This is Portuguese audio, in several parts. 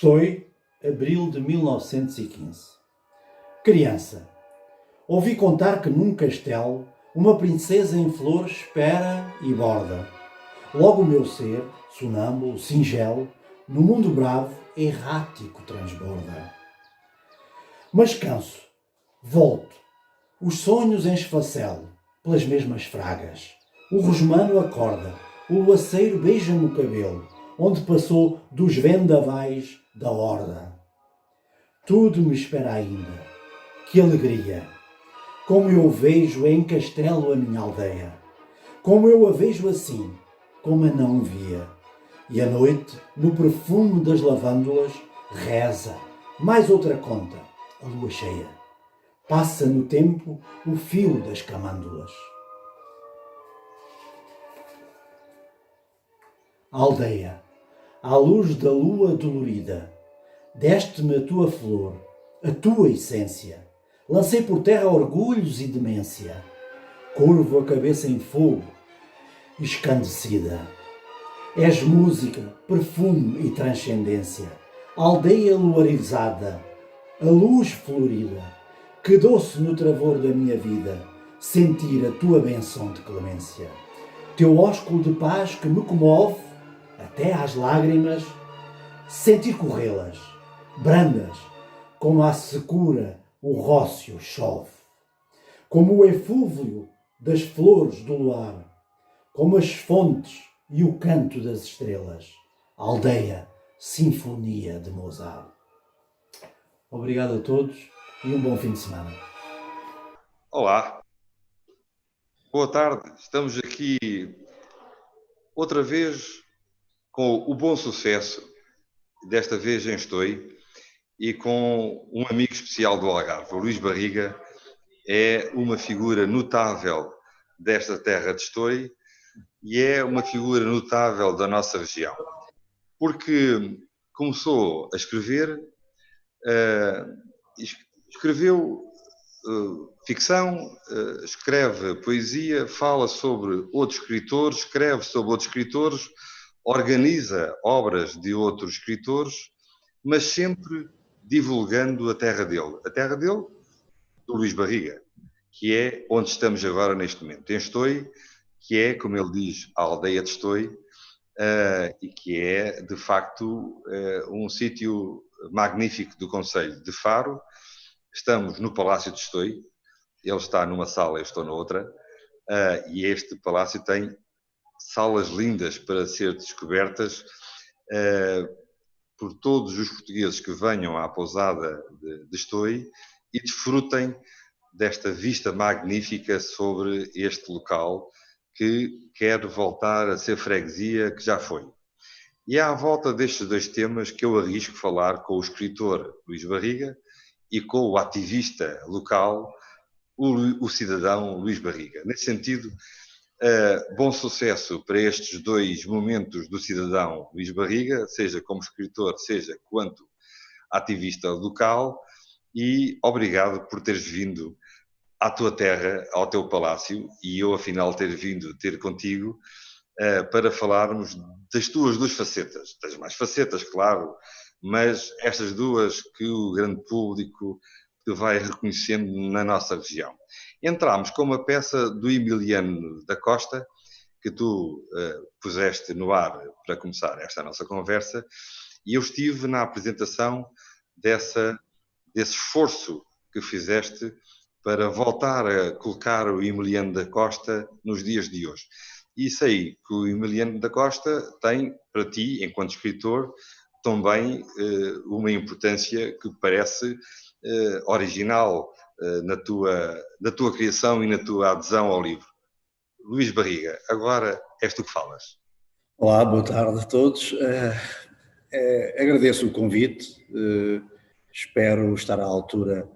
Estou, abril de 1915. Criança. Ouvi contar que num castelo uma princesa em flores espera e borda. Logo o meu ser, sonâmbulo, singelo, no mundo bravo, errático transborda. Mas canso, volto, os sonhos em esfacelo, pelas mesmas fragas. O rosmano acorda, o luaceiro beija-me o cabelo, onde passou dos vendavais da horda. Tudo me espera ainda, que alegria! Como eu vejo em Castelo a minha aldeia, como eu a vejo assim, como a não via. E a noite, no perfume das lavândulas, reza, mais outra conta, a lua cheia. Passa no tempo o fio das camândulas. Aldeia, à luz da lua dolorida, deste-me a tua flor, a tua essência. Lancei por terra orgulhos e demência. Curvo a cabeça em fogo, escandecida. És música, perfume e transcendência. Aldeia luarizada, a luz florida. Que doce no travor da minha vida sentir a tua bênção de clemência. Teu ósculo de paz que me comove, até às lágrimas, sentir corrê-las, brandas, como a secura o rócio chove, como o eflúvio das flores do luar, como as fontes e o canto das estrelas, aldeia, sinfonia de Mozart. Obrigado a todos e um bom fim de semana. Olá, boa tarde. Estamos aqui outra vez com o bom sucesso, desta vez em Estoi, e com um amigo especial do Algarve, o Luís Barriga. É uma figura notável desta terra de Estoi e é uma figura notável da nossa região, porque começou a escrever, escreveu ficção, escreve poesia, fala sobre outros escritores, escreve sobre outros escritores, organiza obras de outros escritores, mas sempre divulgando a terra dele. A terra dele, do Luís Barriga, que é onde estamos agora neste momento. Em Estoi, que é, como ele diz, a aldeia de Estoi, e que é, de facto, um sítio magnífico do concelho de Faro. Estamos no Palácio de Estoi, ele está numa sala, eu estou noutra, e este palácio tem salas lindas para ser descobertas por todos os portugueses que venham à pousada de Estoi e desfrutem desta vista magnífica sobre este local que quer voltar a ser freguesia que já foi. E é à volta destes dois temas que eu arrisco falar com o escritor Luís Barriga e com o ativista local, o cidadão Luís Barriga. Nesse sentido, bom sucesso para estes dois momentos do cidadão Luís Barriga, seja como escritor, seja quanto ativista local, e obrigado por teres vindo à tua terra, ao teu palácio, e eu afinal ter vindo ter contigo para falarmos das tuas duas facetas. Tens mais facetas, claro, mas estas duas que o grande público te vai reconhecendo na nossa região. Entramos com uma peça do Emiliano da Costa, que tu puseste no ar para começar esta nossa conversa, e eu estive na apresentação desse esforço que fizeste para voltar a colocar o Emiliano da Costa nos dias de hoje. E sei que o Emiliano da Costa tem, para ti, enquanto escritor, também uma importância que parece original na tua criação e na tua adesão ao livro. Luís Barriga, agora és tu que falas. Olá, boa tarde a todos. Agradeço o convite, espero estar à altura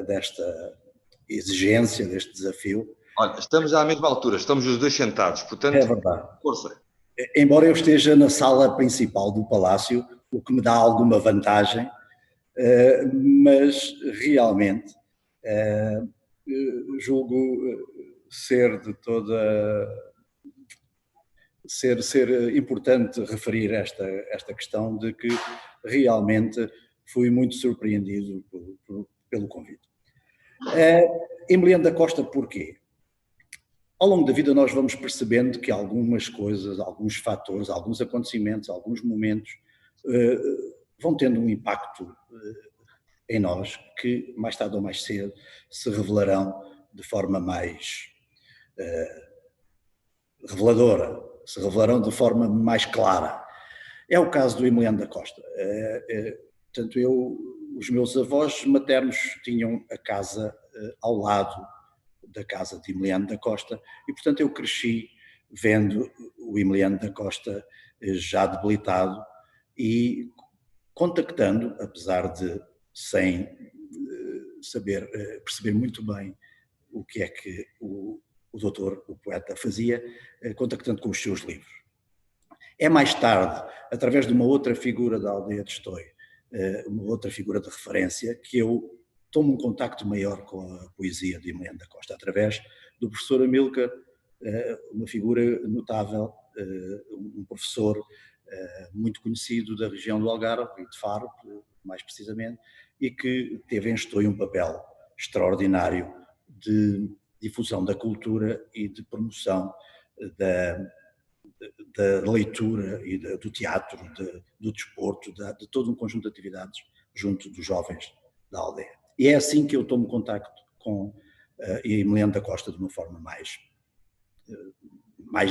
desta exigência, deste desafio. Olha, estamos à mesma altura, estamos os dois sentados, portanto, É verdade. Força. Embora eu esteja na sala principal do palácio, o que me dá alguma vantagem, mas realmente julgo ser de ser importante referir esta questão de que realmente fui muito surpreendido pelo convite. Emiliano da Costa, porquê? Ao longo da vida nós vamos percebendo que algumas coisas, alguns fatores, alguns acontecimentos, alguns momentos vão tendo um impacto em nós que mais tarde ou mais cedo se revelarão de forma mais reveladora, se revelarão de forma mais clara. É o caso do Emiliano da Costa. Portanto, os meus avós maternos tinham a casa ao lado da casa de Emiliano da Costa e, portanto, eu cresci vendo o Emiliano da Costa já debilitado e contactando, apesar de sem perceber muito bem o que é que o doutor, o poeta, fazia, contactando com os seus livros. É mais tarde, através de uma outra figura da aldeia de Estói, uma outra figura de referência, que eu tomo um contacto maior com a poesia de Emiliano da Costa, através do professor Amílcar, uma figura notável, um professor muito conhecido da região do Algarve e de Faro, mais precisamente, e que teve em Estói um papel extraordinário de difusão da cultura e de promoção da leitura e do teatro, do desporto, de todo um conjunto de atividades junto dos jovens da aldeia. E é assim que eu tomo contacto com Emiliano da Costa de uma forma mais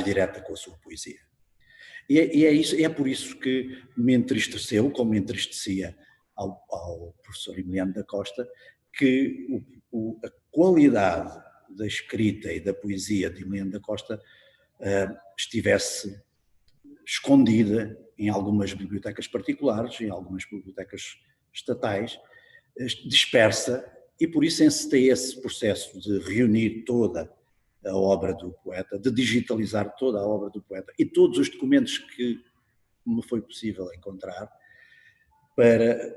direta com a sua poesia. E é por isso que me entristeceu, como me entristecia ao professor Emiliano da Costa, que a qualidade da escrita e da poesia de Emiliano da Costa estivesse escondida em algumas bibliotecas particulares, em algumas bibliotecas estatais, dispersa, e por isso encetei esse processo de reunir toda a obra do poeta, de digitalizar toda a obra do poeta e todos os documentos que me foi possível encontrar para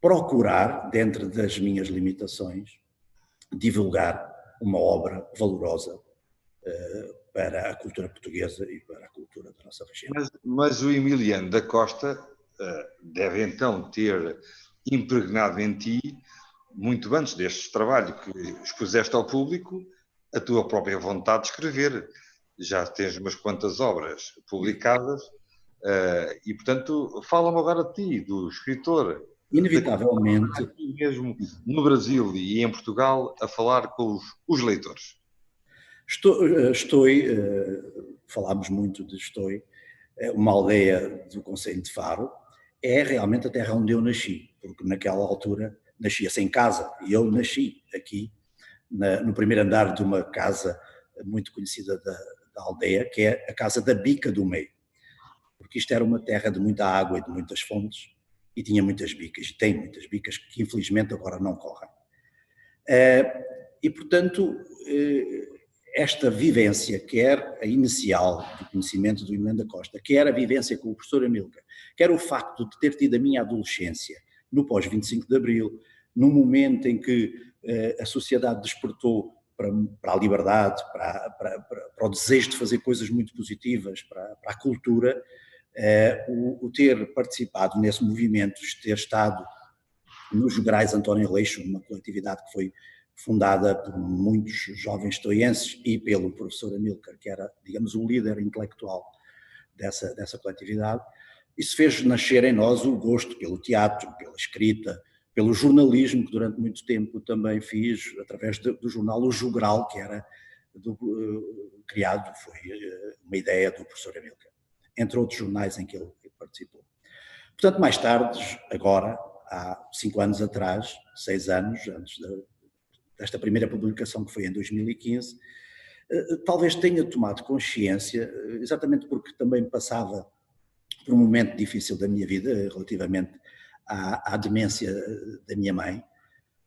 procurar, dentro das minhas limitações, divulgar uma obra valorosa para a cultura portuguesa e para a cultura da nossa região. Mas o Emiliano da Costa deve então ter impregnado em ti, muito antes deste trabalho que expuseste ao público, a tua própria vontade de escrever. Já tens umas quantas obras publicadas e, portanto, fala-me agora de ti, do escritor. Inevitavelmente. Aqui mesmo no Brasil e em Portugal, a falar com os leitores. Falámos muito de Estói, uma aldeia do concelho de Faro, é realmente a terra onde eu nasci, porque naquela altura nascia-se em casa, e eu nasci aqui, no primeiro andar de uma casa muito conhecida da aldeia, que é a casa da Bica do Meio, porque isto era uma terra de muita água e de muitas fontes, e tinha muitas bicas, e tem muitas bicas, que infelizmente agora não correm. E, portanto, esta vivência, quer a inicial do conhecimento do Emiliano da Costa, quer a vivência com o professor Amílcar, quer o facto de ter tido a minha adolescência no pós-25 de Abril, no momento em que a sociedade despertou para a liberdade, para o desejo de fazer coisas muito positivas, para a cultura, o ter participado nesse movimento, ter estado nos Jograis António Leixo, uma coletividade que foi fundada por muitos jovens estoienses e pelo professor Amílcar, que era, digamos, o líder intelectual dessa coletividade. Isso fez nascer em nós o gosto pelo teatro, pela escrita, pelo jornalismo, que durante muito tempo também fiz, através do jornal O Jogral, que era criado, foi uma ideia do professor Amílcar, entre outros jornais em que ele participou. Portanto, mais tarde, agora, há 5 anos atrás, 6 anos, antes desta primeira publicação, que foi em 2015, talvez tenha tomado consciência, exatamente porque também passava por um momento difícil da minha vida, relativamente à demência da minha mãe,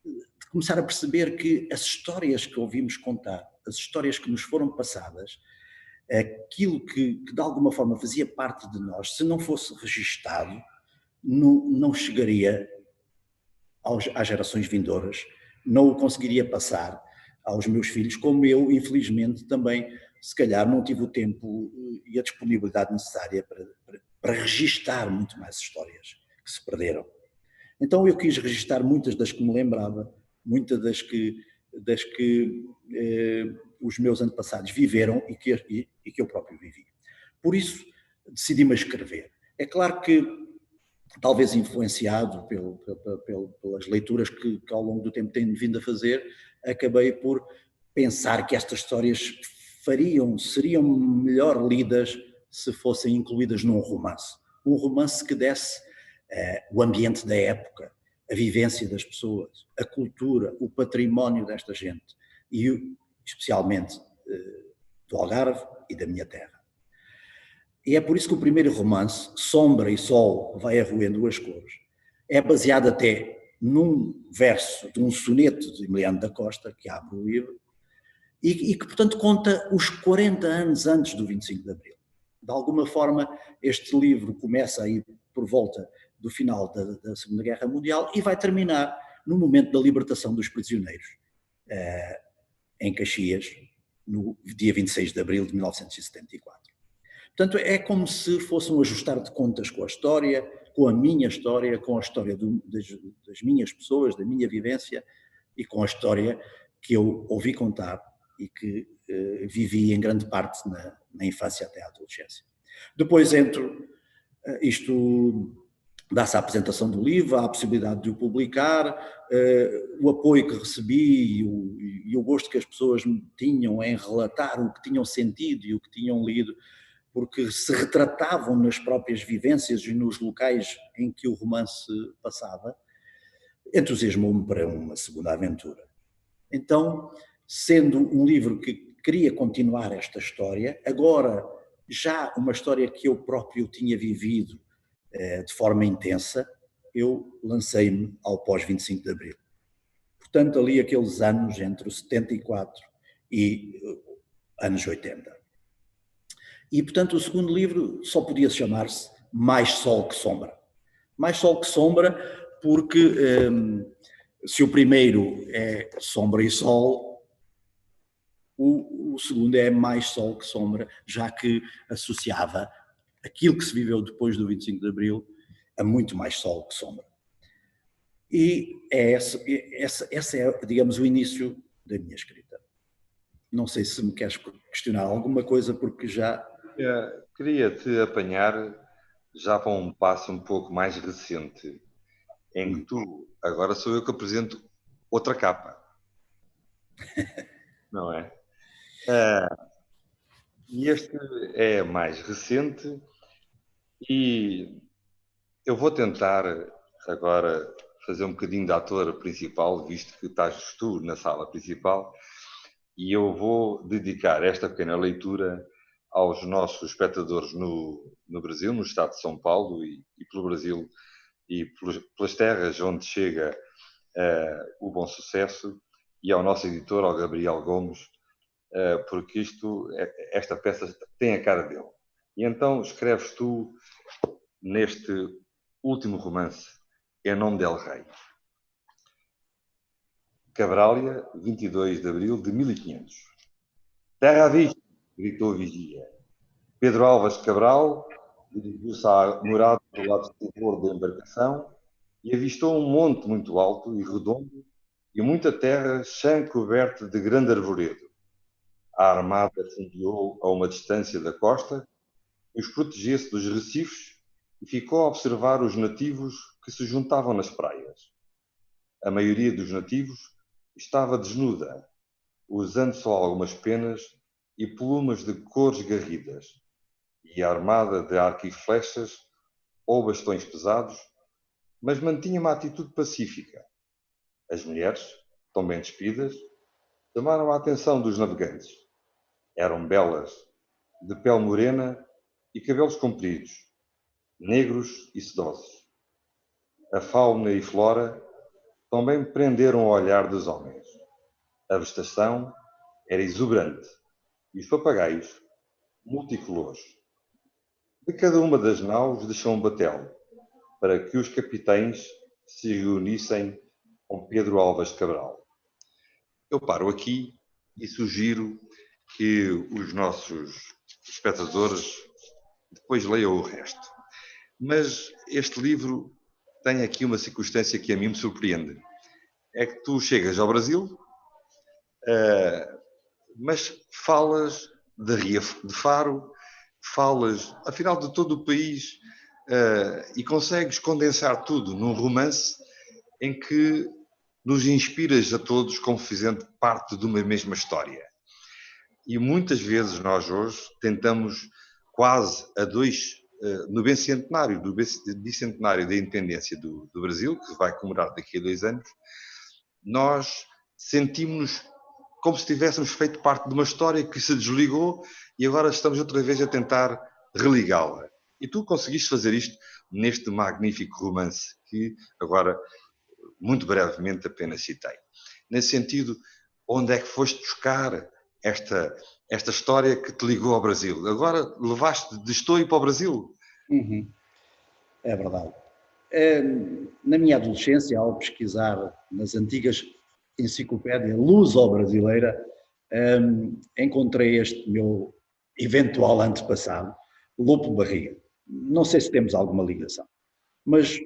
de começar a perceber que as histórias que ouvimos contar, as histórias que nos foram passadas, aquilo que de alguma forma fazia parte de nós, se não fosse registado, não chegaria às gerações vindouras, não o conseguiria passar aos meus filhos, como eu, infelizmente, também se calhar não tive o tempo e a disponibilidade necessária para registar muito mais histórias que se perderam. Então eu quis registar muitas das que me lembrava, muitas das que os meus antepassados viveram e que eu próprio vivi. Por isso decidi-me a escrever. É claro que, talvez influenciado pelas leituras que ao longo do tempo tenho vindo a fazer, acabei por pensar que estas histórias seriam melhor lidas se fossem incluídas num romance. Um romance que desse o ambiente da época, a vivência das pessoas, a cultura, o património desta gente e especialmente do Algarve e da minha terra. E é por isso que o primeiro romance, Sombra e Sol vai a rua em duas cores, é baseado até num verso de um soneto de Emiliano da Costa, que abre o livro, e que, portanto, conta os 40 anos antes do 25 de Abril. De alguma forma, este livro começa aí por volta do final da Segunda Guerra Mundial e vai terminar no momento da libertação dos prisioneiros, em Caxias, no dia 26 de Abril de 1974. Portanto, é como se fosse um ajustar de contas com a história, com a minha história, com a história das minhas pessoas, da minha vivência e com a história que eu ouvi contar e que vivi em grande parte na infância até à adolescência. Depois isto dá-se a apresentação do livro, há a possibilidade de o publicar, o apoio que recebi e o gosto que as pessoas me tinham em relatar o que tinham sentido e o que tinham lido, porque se retratavam nas próprias vivências e nos locais em que o romance passava, entusiasmou-me para uma segunda aventura. Então, sendo um livro que queria continuar esta história, agora já uma história que eu próprio tinha vivido de forma intensa, eu lancei-me ao pós-25 de Abril. Portanto, ali aqueles anos entre o 74 e anos 80. E, portanto, o segundo livro só podia chamar-se Mais Sol que Sombra. Mais Sol que Sombra porque se o primeiro é Sombra e Sol, o segundo é Mais Sol que Sombra, já que associava aquilo que se viveu depois do 25 de Abril a muito mais sol que sombra. E essa é, digamos, o início da minha escrita. Não sei se me queres questionar alguma coisa, porque já... Queria-te apanhar já para um passo um pouco mais recente, em que tu, agora sou eu que apresento outra capa. Não é? E este é mais recente e eu vou tentar agora fazer um bocadinho de ator principal, visto que estás tu na sala principal, e eu vou dedicar esta pequena leitura aos nossos espectadores no Brasil, no estado de São Paulo e pelo Brasil e pelas terras onde chega o Bom Sucesso, e ao nosso editor, ao Gabriel Gomes, porque esta peça tem a cara dele. E então escreves tu neste último romance, Em Nome del Rei. Cabrália, 22 de abril de 1500. Terra à vista, gritou o vigia. Pedro Álvares Cabral dirigiu-se à morada do lado exterior da embarcação e avistou um monte muito alto e redondo e muita terra chã coberta de grande arvoredo. A armada fundeou a uma distância da costa, os protegesse dos recifes e ficou a observar os nativos que se juntavam nas praias. A maioria dos nativos estava desnuda, usando só algumas penas e plumas de cores garridas, e armada de arco e flechas ou bastões pesados, mas mantinha uma atitude pacífica. As mulheres, tão bem despidas, chamaram a atenção dos navegantes. Eram belas, de pele morena e cabelos compridos, negros e sedosos. A fauna e flora também prenderam o olhar dos homens. A vegetação era exuberante e os papagaios multicolores. De cada uma das naus deixou um batel, para que os capitães se reunissem com Pedro Álvares Cabral. Eu paro aqui e sugiro que os nossos espectadores depois leiam o resto. Mas este livro tem aqui uma circunstância que a mim me surpreende. É que tu chegas ao Brasil, mas falas de Ria de Faro, falas, afinal, de todo o país, e consegues condensar tudo num romance em que nos inspiras a todos como fazendo parte de uma mesma história. E muitas vezes nós hoje tentamos, quase a no bicentenário, bicentenário da independência do Brasil, que vai comemorar daqui a 2 anos, nós sentimos-nos como se tivéssemos feito parte de uma história que se desligou e agora estamos outra vez a tentar religá-la. E tu conseguiste fazer isto neste magnífico romance que agora, muito brevemente, apenas citei. Nesse sentido, onde é que foste buscar esta história que te ligou ao Brasil? Agora levaste de Estou para o Brasil? Uhum. É verdade. Na minha adolescência, ao pesquisar nas antigas enciclopédia luso-brasileira, encontrei este meu eventual antepassado, Lopo Barriga. Não sei se temos alguma ligação, mas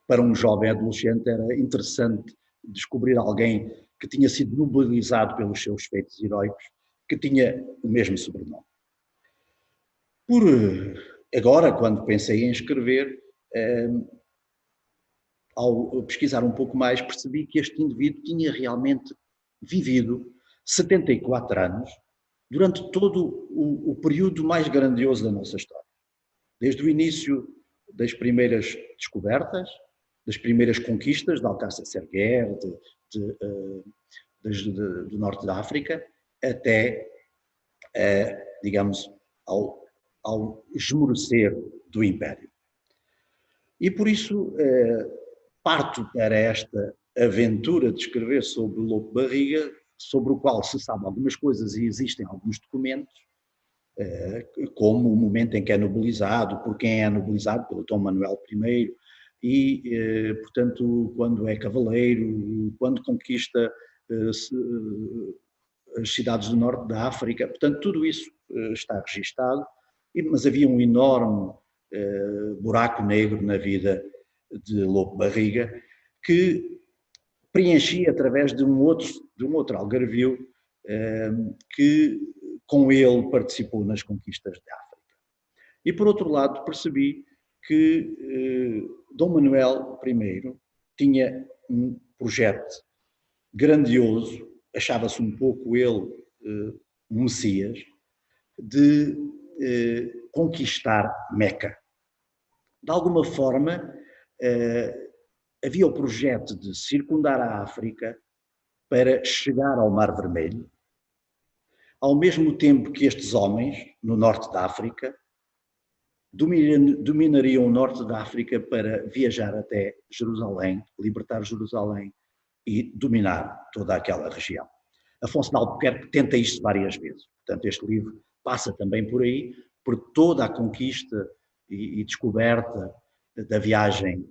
para um jovem adolescente era interessante descobrir alguém que tinha sido nobilizado pelos seus feitos heróicos, que tinha o mesmo sobrenome. Agora, quando pensei em escrever, ao pesquisar um pouco mais, percebi que este indivíduo tinha realmente vivido 74 anos durante todo o período mais grandioso da nossa história. Desde o início das primeiras descobertas, das primeiras conquistas de Alcácer Cerguer, do norte da África, até, digamos, ao esmorecer do Império. E por isso parto para esta aventura de escrever sobre o Lopo Barriga, sobre o qual se sabe algumas coisas e existem alguns documentos, como o momento em que é nobilizado, por quem é nobilizado, pelo Dom Manuel I, e, portanto, quando é cavaleiro, quando conquista as cidades do norte da África, portanto, tudo isso está registado, mas havia um enorme buraco negro na vida de Lopo Barriga, que preenchia através de um outro algarvio que com ele participou nas conquistas de África. E por outro lado percebi que Dom Manuel I tinha um projeto grandioso, achava-se um pouco ele um Messias, de conquistar Meca. De alguma forma, havia o projeto de circundar a África para chegar ao Mar Vermelho, ao mesmo tempo que estes homens, no norte da África, dominariam o norte da África para viajar até Jerusalém, libertar Jerusalém e dominar toda aquela região. Afonso de Albuquerque tenta isto várias vezes. Portanto, este livro passa também por aí, por toda a conquista e descoberta da viagem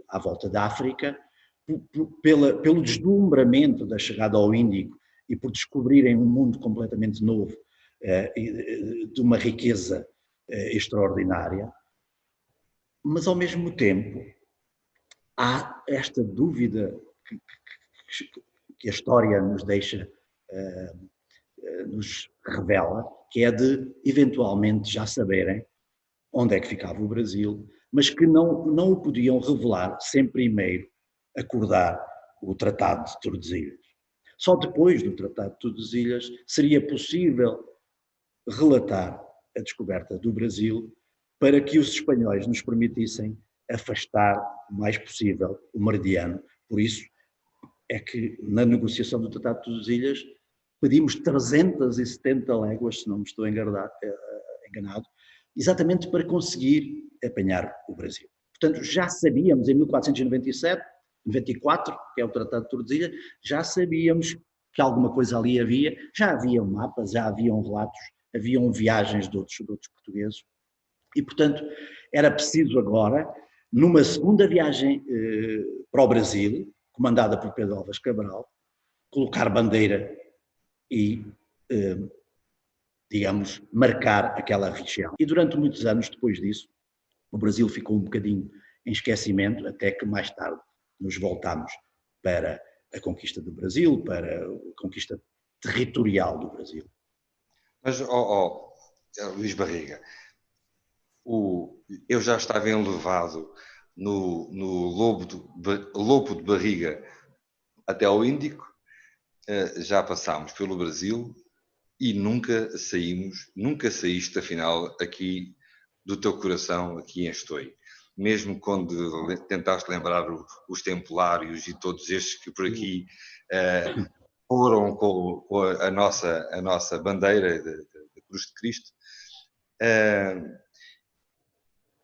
à volta da África, pelo deslumbramento da chegada ao Índico e por descobrirem um mundo completamente novo, de uma riqueza extraordinária. Mas, ao mesmo tempo, há esta dúvida que a história nos deixa, nos revela, que é de, eventualmente, já saberem onde é que ficava o Brasil, mas que não o podiam revelar sem primeiro acordar o Tratado de Tordesilhas. Só depois do Tratado de Tordesilhas seria possível relatar a descoberta do Brasil para que os espanhóis nos permitissem afastar o mais possível o meridiano. Por isso é que na negociação do Tratado de Tordesilhas pedimos 370 léguas, se não me estou enganado, exatamente para conseguir apanhar o Brasil. Portanto, já sabíamos em 1497, 94, que é o Tratado de Tordesilhas, já sabíamos que alguma coisa ali havia, já haviam mapas, já haviam relatos, haviam viagens de outros portugueses, e portanto era preciso agora, numa segunda viagem para o Brasil, comandada por Pedro Álvares Cabral, colocar bandeira e digamos, marcar aquela região. E durante muitos anos depois disso, o Brasil ficou um bocadinho em esquecimento, até que mais tarde nos voltámos para a conquista do Brasil, para a conquista territorial do Brasil. Mas, Luís Barriga, eu já estava enlevado no lobo de barriga até ao Índico, já passámos pelo Brasil e nunca saíste afinal aqui do teu coração, aqui em Estói. Mesmo quando tentaste lembrar os Templários e todos estes que por aqui foram com a nossa bandeira da Cruz de Cristo.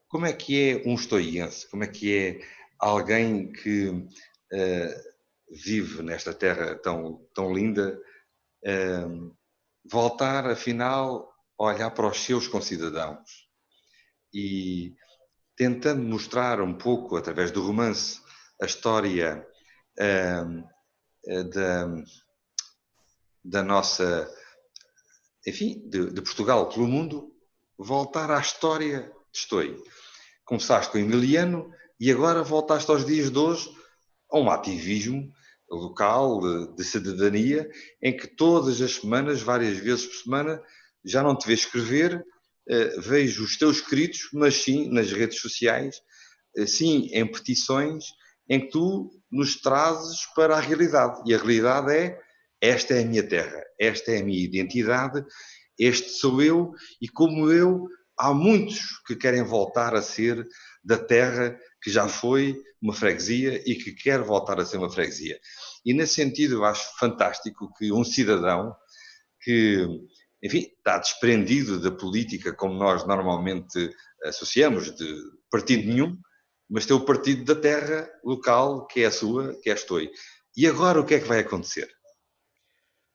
Como é que é um estoiense? Como é que é alguém que vive nesta terra tão linda, voltar afinal a olhar para os seus concidadãos e tentando mostrar um pouco, através do romance, a história da nossa, enfim, de Portugal pelo mundo, voltar à história de Estói. Começaste com o Emiliano e agora voltaste aos dias de hoje a um ativismo local, de cidadania, em que todas as semanas, várias vezes por semana, já não te vês escrever, vejo os teus escritos, mas sim nas redes sociais, sim em petições, em que tu nos trazes para a realidade. E a realidade é: esta é a minha terra, esta é a minha identidade, este sou eu, e como eu, há muitos que querem voltar a ser da terra que já foi uma freguesia e que quer voltar a ser uma freguesia. E nesse sentido eu acho fantástico que um cidadão que, enfim, está desprendido da política como nós normalmente associamos, de partido nenhum, mas tem o partido da terra local, que é a sua, que é Estói. E agora o que é que vai acontecer?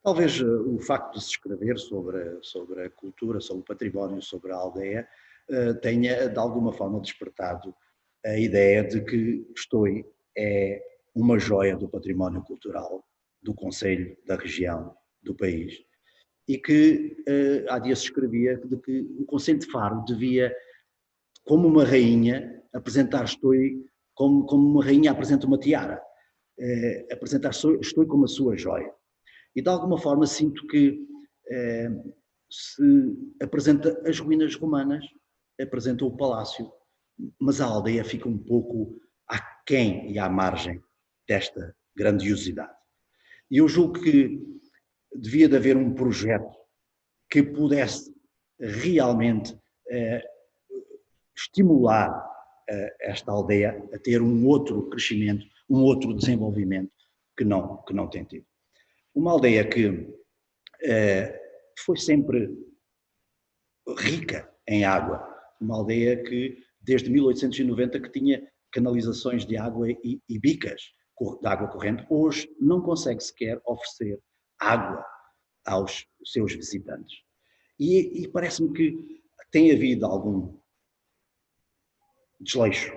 Talvez o facto de se escrever sobre a cultura, sobre o património, sobre a aldeia, tenha de alguma forma despertado a ideia de que Estói é uma joia do património cultural do concelho, da região, do país, e que há dias se escrevia de que o concelho de Faro devia, como uma rainha, apresentar Estói como uma rainha apresenta uma tiara, apresentar Estói como a sua joia. E de alguma forma sinto que se apresenta as ruínas romanas, apresenta o palácio, mas a aldeia fica um pouco aquém e à margem desta grandiosidade. E eu julgo que devia de haver um projeto que pudesse realmente estimular esta aldeia a ter um outro crescimento, um outro desenvolvimento que não tem tido. Uma aldeia que foi sempre rica em água, uma aldeia que desde 1890 que tinha canalizações de água e bicas de água corrente, hoje não consegue sequer oferecer água aos seus visitantes. E parece-me que tem havido algum desleixo,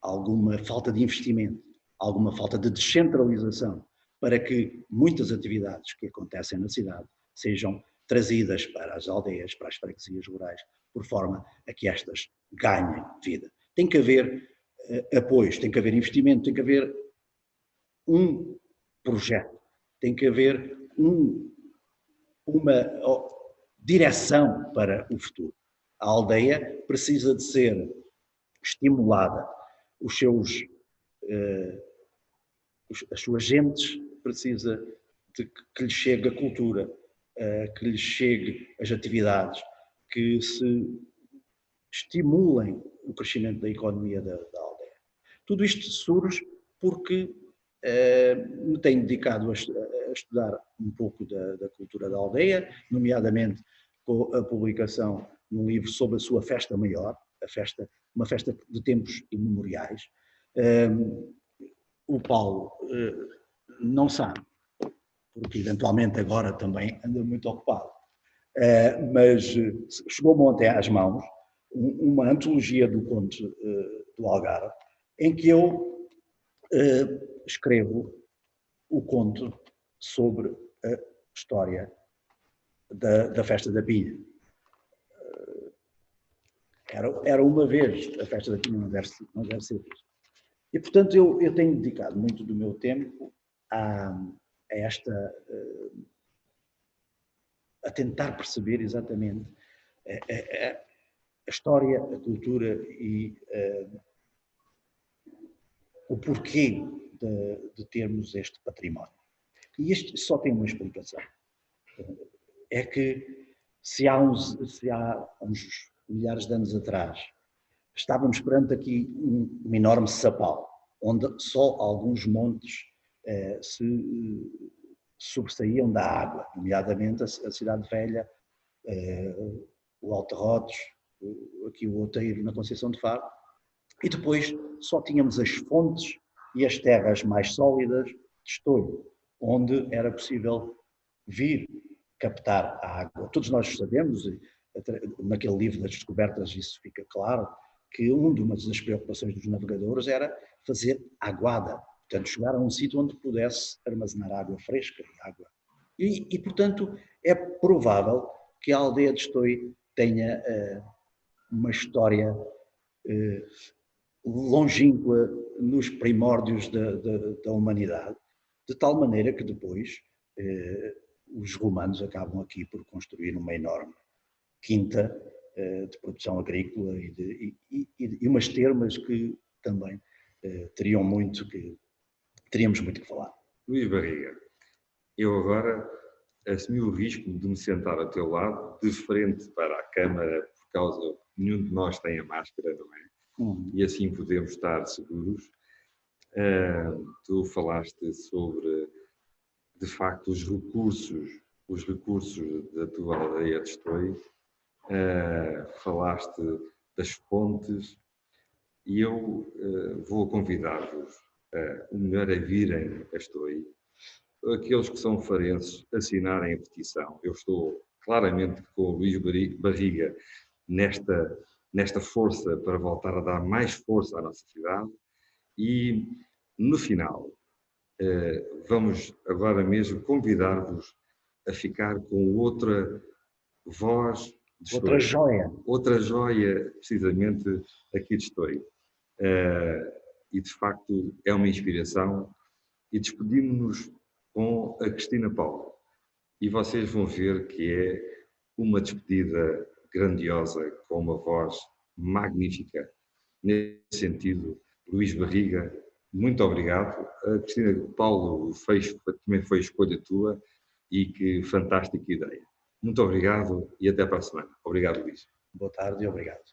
alguma falta de investimento, alguma falta de descentralização para que muitas atividades que acontecem na cidade sejam trazidas para as aldeias, para as freguesias rurais, por forma a que estas ganhem vida. Tem que haver apoios, tem que haver investimento, tem que haver um projeto, tem que haver uma direção para o futuro. A aldeia precisa de ser estimulada, as suas gentes precisa de que lhes chegue a cultura, que lhes chegue as atividades, que se estimulem o crescimento da economia da aldeia. Tudo isto surge porque me tenho dedicado a estudar um pouco da cultura da aldeia, nomeadamente com a publicação de um livro sobre a sua festa maior, uma festa de tempos imemoriais. O Paulo não sabe, porque eventualmente agora também anda muito ocupado, mas chegou-me ontem às mãos uma antologia do Conde do Algarve, em que eu escrevo o conto sobre a história da Festa da Pinha. Era uma vez a Festa da Pinha, não deve ser. E, portanto, eu tenho dedicado muito do meu tempo a tentar perceber exatamente a história, a cultura e o porquê de termos este património. E isto só tem uma explicação. É que se há uns milhares de anos atrás estávamos perante aqui um enorme sapau, onde só alguns montes se sobressaíam da água, nomeadamente a Cidade Velha, o Alto Rodes, aqui o Outeiro na Conceição de Faro, e depois só tínhamos as fontes e as terras mais sólidas de Estoril, onde era possível vir captar a água. Todos nós sabemos, naquele livro das descobertas isso fica claro, que uma das preocupações dos navegadores era fazer aguada, portanto chegar a um sítio onde pudesse armazenar água fresca e portanto é provável que a aldeia de Estoi tenha uma história longínqua nos primórdios da humanidade, de tal maneira que depois os romanos acabam aqui por construir uma enorme quinta de produção agrícola e umas termas que também teríamos muito que falar. Luís Barriga, eu agora assumi o risco de me sentar ao teu lado, de frente para a câmara, por causa que nenhum de nós tem a máscara, não é? E assim podemos estar seguros. Tu falaste sobre, de facto, os recursos da tua aldeia de Estoi, falaste das fontes, e eu vou convidar-vos, o melhor é virem a Estoi, aqueles que são farenses assinarem a petição. Eu estou claramente com o Luís Barriga nesta força para voltar a dar mais força à nossa cidade, e no final vamos agora mesmo convidar-vos a ficar com outra voz de Estoi. Outra joia, precisamente, aqui de Estoi. E de facto é uma inspiração, e despedimos-nos com a Cristina Paulo, e vocês vão ver que é uma despedida grandiosa, com uma voz magnífica. Nesse sentido, Luís Barriga, muito obrigado. A Cristina Paulo também foi escolha tua, e que fantástica ideia. Muito obrigado e até para a semana. Obrigado, Luís. Boa tarde e obrigado.